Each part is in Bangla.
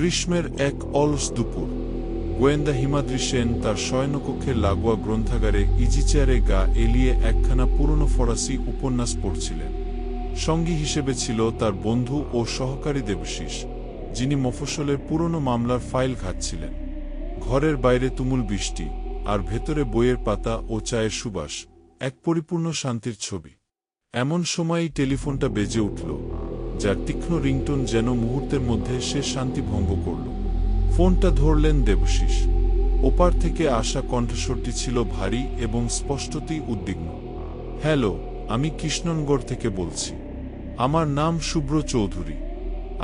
গ্রীষ্মের এক অলস দুপুর। গোয়েন্দা হিমাদ্রি সেন তার শয়নকক্ষের লাগোয়া গ্রন্থাগারে ইজি চেয়ারে গা এলিয়ে একখানা পুরনো ফরাসি উপন্যাস পড়ছিলেন। সঙ্গী হিসেবে ছিল তার বন্ধু ও সহকারী দেবশিস, যিনি মফস্বলের পুরনো মামলার ফাইল ঘাঁটছিলেন। ঘরের বাইরে তুমুল বৃষ্টি, আর ভেতরে বইয়ের পাতা ও চায়ের সুবাস, এক পরিপূর্ণ শান্তির ছবি। এমন সময়ই টেলিফোনটা বেজে উঠল, যার তীক্ষ্ণ রিংটোন যেন মুহূর্তের মধ্যে সে শান্তি ভঙ্গ করল। ফোনটা ধরলেন দেবশিস। ওপার থেকে আসা কণ্ঠস্বরটি ছিল ভারী এবং স্পষ্টতই উদ্বিগ্ন। হ্যালো, আমি কৃষ্ণনগর থেকে বলছি। আমার নাম শুভ্র চৌধুরী।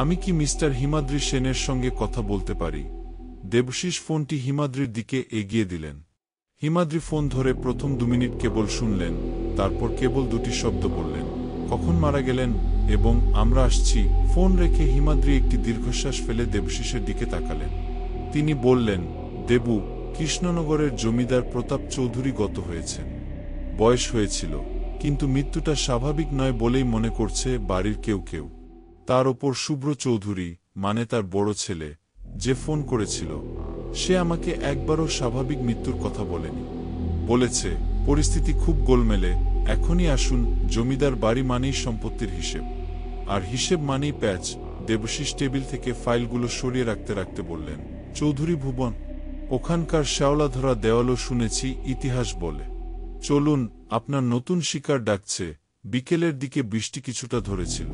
আমি কি মিস্টার হিমাদ্রি সেনের সঙ্গে কথা বলতে পারি? দেবশিস ফোনটি হিমাদ্রির দিকে এগিয়ে দিলেন। হিমাদ্রি ফোন ধরে প্রথম 2 মিনিট কেবল শুনলেন, তারপর কেবল 2টি শব্দ বললেন, কখন মারা গেলেন এবং আমরা আসছি। ফোন রেখে হিমাদ্রি একটি দীর্ঘশ্বাস ফেলে দেবশিসের দিকে তাকালেন। তিনি বললেন, দেবু, কৃষ্ণনগরের জমিদার প্রতাপ চৌধুরী গত হয়েছেন। বয়স হয়েছিল, কিন্তু মৃত্যুটা স্বাভাবিক নয় বলেই মনে করছে বাড়ির কেউ কেউ। তার ওপর শুভ্র চৌধুরী, মানে তার বড় ছেলে, যে ফোন করেছিল, সে আমাকে একবারও স্বাভাবিক মৃত্যুর কথা বলেনি। বলেছে পরিস্থিতি খুব গোলমেলে, এখনই আসুন। জমিদার বাড়ি মানেই সম্পত্তির হিসেব, আর হিসেব মানেই প্যাচ। দেবশিস টেবিল থেকে ফাইলগুলো সরিয়ে রাখতে রাখতে বললেন, চৌধুরী ভুবন, ওখানকার শ্যাওলাধরা দেওয়ালও শুনেছি ইতিহাস বলে। চলুন, আপনার নতুন শিকার ডাকছে। বিকেলের দিকে বৃষ্টি কিছুটা ধরেছিল।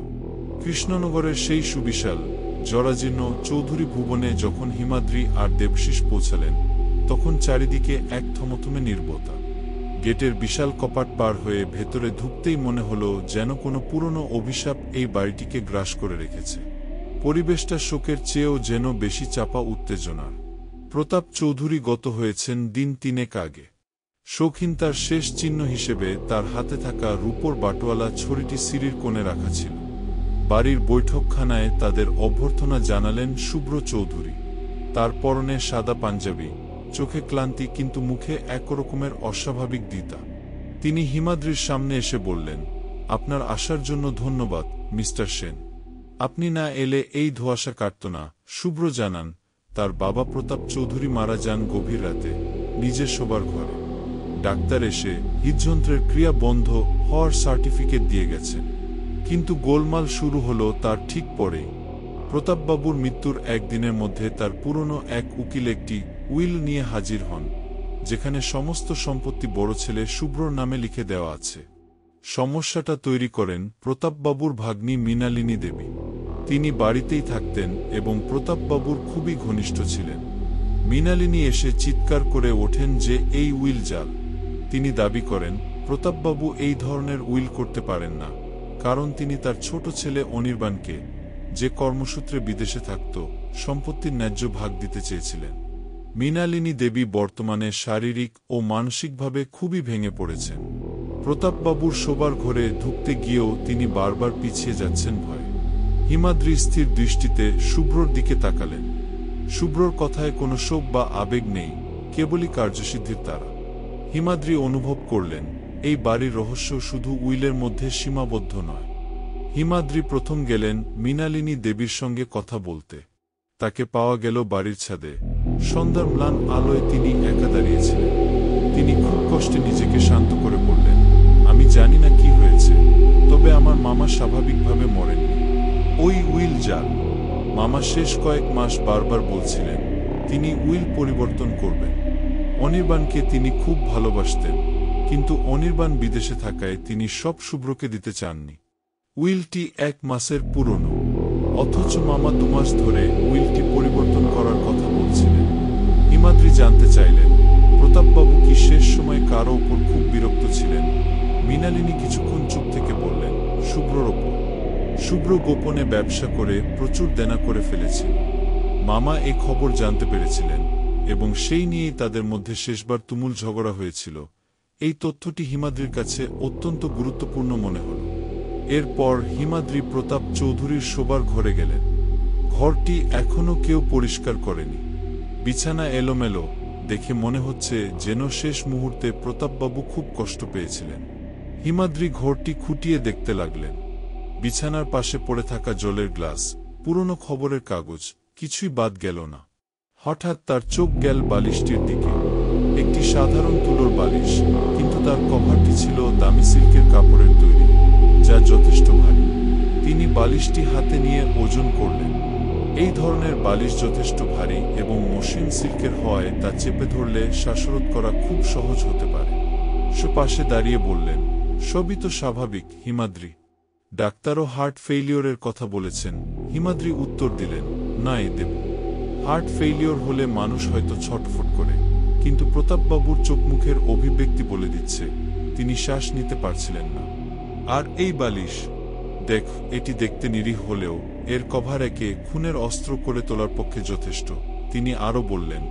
কৃষ্ণনগরের সেই সুবিশাল জরাজীর্ণ চৌধুরী ভুবনে যখন হিমাদ্রি আর দেবশিস পৌঁছালেন, তখন চারিদিকে এক থমথমে নীরবতা। গেটের বিশাল কপাট পার হয়ে ভেতরে ঢুকতেই মনে হলো যেন কোনো পুরনো অভিশাপ এই বাড়িটিকে গ্রাস করে রেখেছে। পরিবেশটা শোকের চেয়েও যেন বেশি চাপা উত্তেজনার। প্রতাপ চৌধুরী গত হয়েছেন দিন 3 আগে। শৌখিনতার শেষ চিহ্ন হিসেবে তার হাতে থাকা রূপোর বাটোয়ালা ছড়িটি সিঁড়ির কোণে রাখা ছিল। বাড়ির বৈঠকখানায় তাদের অভ্যর্থনা জানালেন শুভ্র চৌধুরী। তার পরনে সাদা পাঞ্জাবি, চোখে ক্লান্তি, কিন্তু মুখে একরকমের অস্বাভাবিক দ্বিধা। তিনি হিমাদ্রির সামনে এসে বললেন, আপনার আসার জন্য ধন্যবাদ মিস্টার সেন। আপনি না এলে এই ধোঁয়াশা কাটত না। শুভ্র জানান, তার বাবা প্রতাপ চৌধুরী মারা যান গভীর রাতে, নিজের শোবার ঘরে। ডাক্তার এসে হৃদযন্ত্রের ক্রিয়া বন্ধ হওয়ার সার্টিফিকেট দিয়ে গেছেন। কিন্তু গোলমাল শুরু হলো তার ঠিক পরেই। প্রতাপবাবুর মৃত্যুর একদিনের মধ্যে তার পুরনো এক উকিল একটি উইল নিয়ে হাজির হন, যেখানে সমস্ত সম্পত্তি বড় ছেলে শুভ্রর নামে লিখে দেওয়া আছে। সমস্যাটা তৈরি করেন প্রতাপবাবুর ভাগ্নী মৃণালিনী দেবী। তিনি বাড়িতেই থাকতেন এবং প্রতাপবাবুর খুবই ঘনিষ্ঠ ছিলেন। মৃণালিনী এসে চিৎকার করে ওঠেন যে এই উইল জাল। তিনি দাবি করেন প্রতাপবাবু এই ধরনের উইল করতে পারেন না, কারণ তিনি তার ছোট ছেলে অনির্বাণকে, যে কর্মসূত্রে বিদেশে থাকত, সম্পত্তির ন্যায্য ভাগ দিতে চেয়েছিলেন। মৃণালিনী দেবী বর্তমানে শারীরিক ও মানসিকভাবে খুবই ভেঙে পড়েছেন। প্রতাপবাবুর শোবার ঘরে ঢুকতে গিয়েও তিনি বারবার পিছিয়ে যাচ্ছেন ভয়ে। হিমাদ্রি স্থির দৃষ্টিতে শুভ্রর দিকে তাকালেন। শুভ্রর কথায় কোনো শোক বা আবেগ নেই, কেবলই কার্যসিদ্ধির তারা। হিমাদ্রি অনুভব করলেন, এই বাড়ির রহস্য শুধু উইলের মধ্যে সীমাবদ্ধ নয়। হিমাদ্রি প্রথম গেলেন মৃণালিনী দেবীর সঙ্গে কথা বলতে। তাকে পাওয়া গেল বাড়ির ছাদে। সন্ধ্যার ম্লান আলোয় তিনি একা দাঁড়িয়েছিলেন। তিনি খুব কষ্টে নিজেকে শান্ত করে বললেন, আমি জানি না কি হয়েছে, তবে আমার মামা স্বাভাবিকভাবে মরেননি। ওই উইল জাল। মামা শেষ কয়েক মাস বারবার বলছিলেন তিনি উইল পরিবর্তন করবেন। অনির্বাণকে তিনি খুব ভালোবাসতেন, কিন্তু অনির্বাণ বিদেশে থাকায় তিনি সব শুভ্রকে দিতে চাননি। উইলটি 1 মাসের পুরনো, অথচ মামা 2 মাস ধরে উইলটি পরিবর্তন করার কথা বলছিলেন। হিমাদ্রি জানতে চাইলেন, প্রতাপবাবু কি শেষ সময় কারো ওপর খুব বিরক্ত ছিলেন? মৃণালিনী কিছুক্ষণ চুপ থেকে বললেন, শুভ্রর ওপর। শুভ্র গোপনে ব্যবসা করে প্রচুর দেনা করে ফেলেছিল। মামা এই খবর জানতে পেরেছিলেন এবং সেই নিয়েই তাদের মধ্যে শেষবার তুমুল ঝগড়া হয়েছিল। এই তথ্যটি হিমাদ্রির কাছে অত্যন্ত গুরুত্বপূর্ণ মনে হল। এরপর হিমাদ্রি প্রতাপ চৌধুরীর শোবার ঘরে গেলেন। ঘরটি এখনো কেউ পরিষ্কার করেনি। বিছানা এলোমেলো, দেখে মনে হচ্ছে যেন শেষ মুহূর্তে প্রতাপবাবু খুব কষ্ট পেয়েছিলেন। হিমাদ্রি ঘরটি খুঁটিয়ে দেখতে লাগলেন। বিছানার পাশে পড়ে থাকা জলের গ্লাস, পুরনো খবরের কাগজ, কিছুই বাদ গেল না। হঠাৎ তার চোখ গেল বালিশটির দিকে। একটি সাধারণ তুলোর বালিশ, কিন্তু তার কভারটি ছিল দামি সিল্কের কাপড়ের তৈরি, যা যথেষ্ট ভারী। তিনি বালিশটি হাতে নিয়ে ওজন করলেন। এই ধরনের বালিশ যথেষ্ট ভারী এবং মসৃণ সিল্কের হওয়ায় তা চেপে ধরলে শ্বাসরোধ করা খুব সহজ হতে পারে। সে পাশে দাঁড়িয়ে বললেন, সবই তো স্বাভাবিক হিমাদ্রি। ডাক্তারও হার্ট ফেইলিওরের কথা বলেছেন। হিমাদ্রি উত্তর দিলেন, না দেব, হার্ট ফেইলিওর হলে মানুষ হয়তো ছটফট করে, কিন্তু প্রতাপবাবুর চোখমুখের অভিব্যক্তি বলে দিচ্ছে তিনি শ্বাস নিতে পারছিলেন না। আর এই বালিশ, দেখ, এটি দেখতে নিরীহ হলেও এর কভার একে খুনের অস্ত্র করে তোলার পক্ষে যথেষ্ট। তিনি আরও বললেন,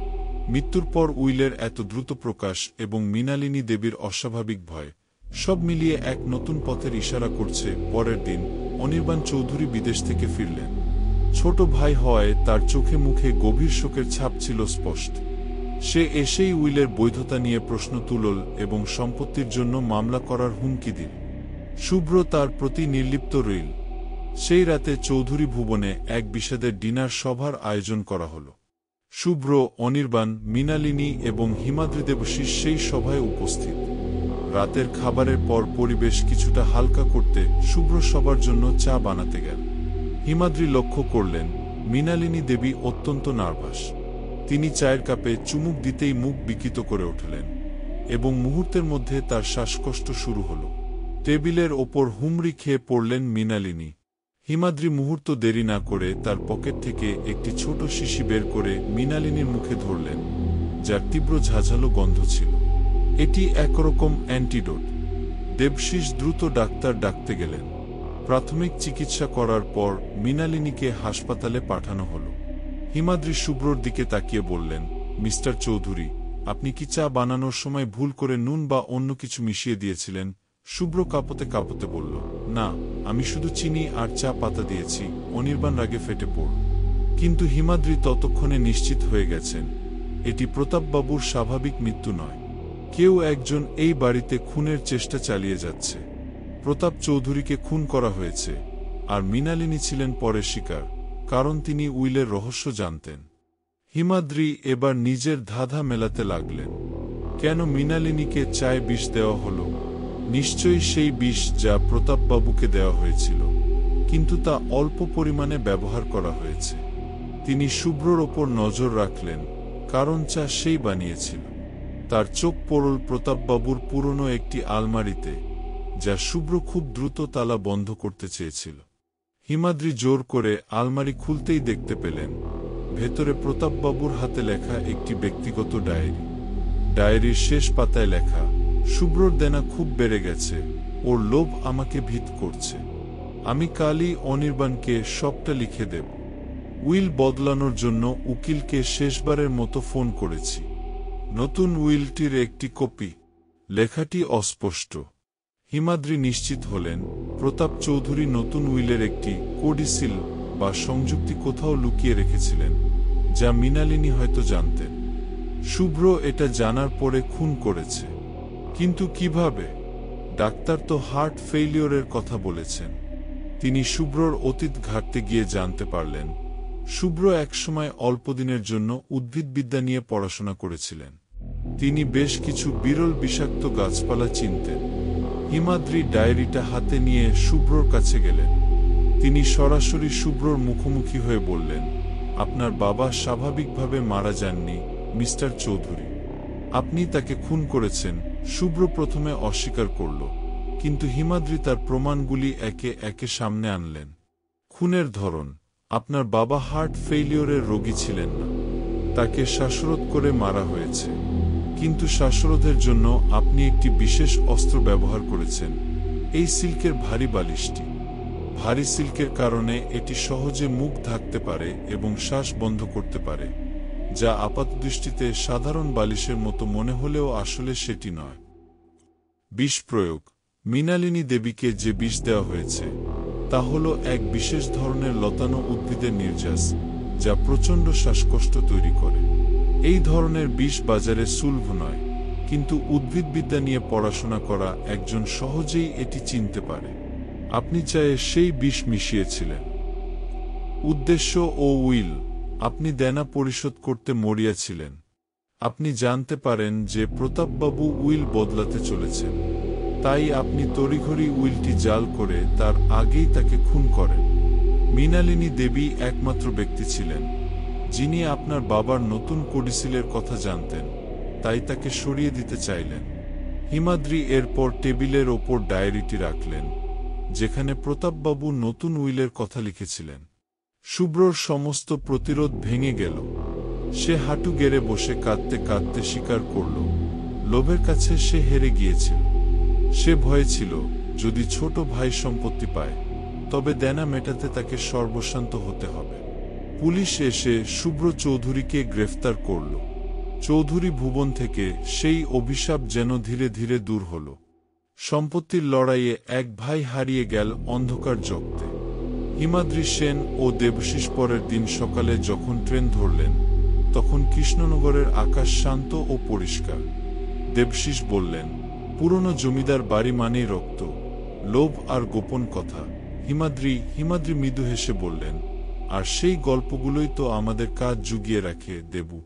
মৃত্যুর পর উইলের এত দ্রুত প্রকাশ এবং মৃণালিনী দেবীর অস্বাভাবিক ভয়, সব মিলিয়ে এক নতুন পথের ইশারা করছে। পরের দিন অনির্বাণ চৌধুরী বিদেশ থেকে ফিরলেন। ছোট ভাই হওয়ায় তার চোখে মুখে গভীর শোকের ছাপ ছিল স্পষ্ট। সে এসেই উইলের বৈধতা নিয়ে প্রশ্ন তুলল এবং সম্পত্তির জন্য মামলা করার হুমকি দিল। শুভ্র তার প্রতি নির্লিপ্ত রইল। সেই রাতে চৌধুরী ভুবনে এক বিষাদের ডিনার সভার আয়োজন করা হল। শুভ্র, অনির্বাণ, মৃণালিনী এবং হিমাদ্রি দেবশিস সেই সভায় উপস্থিত। রাতের খাবারের পর পরিবেশ কিছুটা হালকা করতে শুভ্র সবার জন্য চা বানাতে গেল। হিমাদ্রি লক্ষ্য করলেন মৃণালিনী দেবী অত্যন্ত নার্ভাস। তিনি চায়ের কাপে চুমুক দিতেই মুখ বিকৃত করে উঠলেন এবং মুহূর্তের মধ্যে তার শ্বাসকষ্ট শুরু হল। টেবিলের ওপর হুমড়ি খেয়ে পড়লেন মৃণালিনী। হিমাদ্রি মুহূর্ত দেরি না করে তার পকেট থেকে একটি ছোট শিশি বের করে মৃণালিনীর মুখে ধরলেন, যার তীব্র ঝাঁঝালো গন্ধ ছিল। এটি একরকম অ্যান্টিডোট। দেবশিস দ্রুত ডাক্তার ডাকতে গেলেন। প্রাথমিক চিকিৎসা করার পর মৃণালিনীকে হাসপাতালে পাঠানো হল। হিমাদ্রি শুভ্রর দিকে তাকিয়ে বললেন, মিস্টার চৌধুরী, আপনি কি চা বানানোর সময় ভুল করে নুন বা অন্য কিছু মিশিয়ে দিয়েছিলেন? শুভ্র কাঁপতে কাঁপতে বলল, না, আমি শুধু চিনি আর চা পাতা দিয়েছি। অনির্বাণ রাগে ফেটে পড়ল। কিন্তু হিমাদ্রি ততক্ষণে নিশ্চিত হয়ে গেছেন এটি প্রতাপবাবুর স্বাভাবিক মৃত্যু নয়। কেউ একজন এই বাড়িতে খুনের চেষ্টা চালিয়ে যাচ্ছে। প্রতাপ চৌধুরীকে খুন করা হয়েছে, আর মৃণালিনী ছিলেন পরের শিকার, কারণ তিনি উইলের রহস্য জানতেন। হিমাদ্রি এবার নিজের ধাঁধা মেলাতে লাগলেন। কেন মৃণালিনীকে চায়ে বিষ দেওয়া হলো? নিশ্চয়ই সেই বিষ যা প্রতাপবাবুকে দেওয়া হয়েছিল, কিন্তু তা অল্প পরিমাণে ব্যবহার করা হয়েছে। তিনি শুভ্রর ওপর নজর রাখলেন, কারণ চা সেই বানিয়েছিল। তার চোখ পড়ল প্রতাপবাবুর পুরনো একটি আলমারিতে, যা শুভ্র খুব দ্রুত তালা বন্ধ করতে চেয়েছিল। হিমাদ্রি জোর করে আলমারি খুলতেই দেখতে পেলেন ভেতরে প্রতাপবাবুর হাতে লেখা একটি ব্যক্তিগত ডায়েরি। ডায়েরির শেষ পাতায় লেখা, শুভ্রর দেনা খুব বেড়ে গেছে, ওর লোভ আমাকে ভীত করছে। আমি কালই অনির্বাণকে সবটা লিখে দেব। উইল বদলানোর জন্য উকিলকে শেষবারের মতো ফোন করেছি। নতুন উইলটির একটি কপি। লেখাটি অস্পষ্ট। হিমাদ্রি নিশ্চিত হলেন প্রতাপ চৌধুরী নতুন উইলের একটি কোডিসিল বা সংযুক্তি কোথাও লুকিয়ে রেখেছিলেন, যা মৃণালিনী হয়তো জানতেন। শুভ্র এটা জানার পরে খুন করেছে, কিন্তু কিভাবে? ডাক্তার তো হার্ট ফেইলিওরের কথা বলেছেন। তিনি শুভ্রর অতীত ঘাঁটতে গিয়ে জানতে পারলেন শুভ্র একসময় অল্পদিনের জন্য উদ্ভিদবিদ্যা নিয়ে পড়াশোনা করেছিলেন। তিনি বেশ কিছু বিরল বিষাক্ত গাছপালা চিনতেন। হিমাদ্রি ডায়েরিটা হাতে নিয়ে শুভ্রর কাছে গেলেন। তিনি সরাসরি শুভ্রর মুখোমুখি হয়ে বললেন, আপনার বাবা স্বাভাবিকভাবে মারা যাননি মিস্টার চৌধুরী, আপনি তাকে খুন করেছেন। শুভ্র প্রথমে অস্বীকার করল, কিন্তু হিমাদ্রি তার প্রমাণগুলি একে একে সামনে আনলেন। খুনের ধরন, আপনার বাবা হার্ট ফেইলিওরের রোগী ছিলেন না, তাকে শ্বাসরোধ করে মারা হয়েছে। কিন্তু শ্বাসরোধের জন্য আপনি একটি বিশেষ অস্ত্র ব্যবহার করেছেন, এই সিল্কের ভারী বালিশটি। ভারী সিল্কের কারণে এটি সহজে মুখ ঢাকতে পারে এবং শ্বাস বন্ধ করতে পারে, যা আপাতদৃষ্টিতে সাধারণ বালিশের মতো মনে হলেও আসলে সেটি নয়। বিষ প্রয়োগ, মৃণালিনী দেবীকে যে বিষ দেওয়া হয়েছে তা হল এক বিশেষ ধরনের লতানো উদ্ভিদের নির্যাস, যা প্রচণ্ড শ্বাসকষ্ট তৈরি করে। এই ধরনের বিষ বাজারে সুলভ নয়, কিন্তু উদ্ভিদবিদ্যা নিয়ে পড়াশোনা করা একজন সহজেই এটি চিনতে পারে। আপনি চায়ে সেই বিষ মিশিয়েছিলেন। উদ্দেশ্য ও উইল, আপনি দেনা পরিশোধ করতে মরিয়াছিলেন। আপনি জানতে পারেন যে প্রতাপবাবু উইল বদলাতে চলেছেন, তাই আপনি তড়িঘড়ি উইলটি জাল করে তার আগেই তাকে খুন করেন। মৃণালিনী দেবী একমাত্র ব্যক্তি ছিলেন যিনি আপনার বাবার নতুন কোডিসিলের কথা জানতেন, তাই তাকে সরিয়ে দিতে চাইলেন। হিমাদ্রি এরপর টেবিলের ওপর ডায়েরিটি রাখলেন, যেখানে প্রতাপবাবু নতুন উইলের কথা লিখেছিলেন। শুভ্রর সমস্ত প্রতিরোধ ভেঙে গেল। সে হাঁটু গেড়ে বসে কাঁদতে কাঁদতে স্বীকার করল, লোভের কাছে সে হেরে গিয়েছিল। সে ভয়ে ছিল, যদি ছোট ভাই সম্পত্তি পায় তবে দেনা মেটাতে তাকে সর্বশান্ত হতে হবে। পুলিশ এসে শুভ্র চৌধুরীকে গ্রেফতার করল। চৌধুরী ভুবন থেকে সেই অভিশাপ যেন ধীরে ধীরে দূর হল। সম্পত্তির লড়াইয়ে এক ভাই হারিয়ে গেল অন্ধকার জগতে। হিমাদ্রি সেন ও দেবশিস পরের দিন সকালে যখন ট্রেন ধরলেন, তখন কৃষ্ণনগরের আকাশ শান্ত ও পরিষ্কার। দেবশিস বললেন, পুরনো জমিদার বাড়ি মানেই রক্ত, লোভ আর গোপন কথা। হিমাদ্রি মৃদু হেসে বললেন, আর সেই গল্পগুলোই তো আমাদের কাজ জুগিয়ে রাখে দেবু।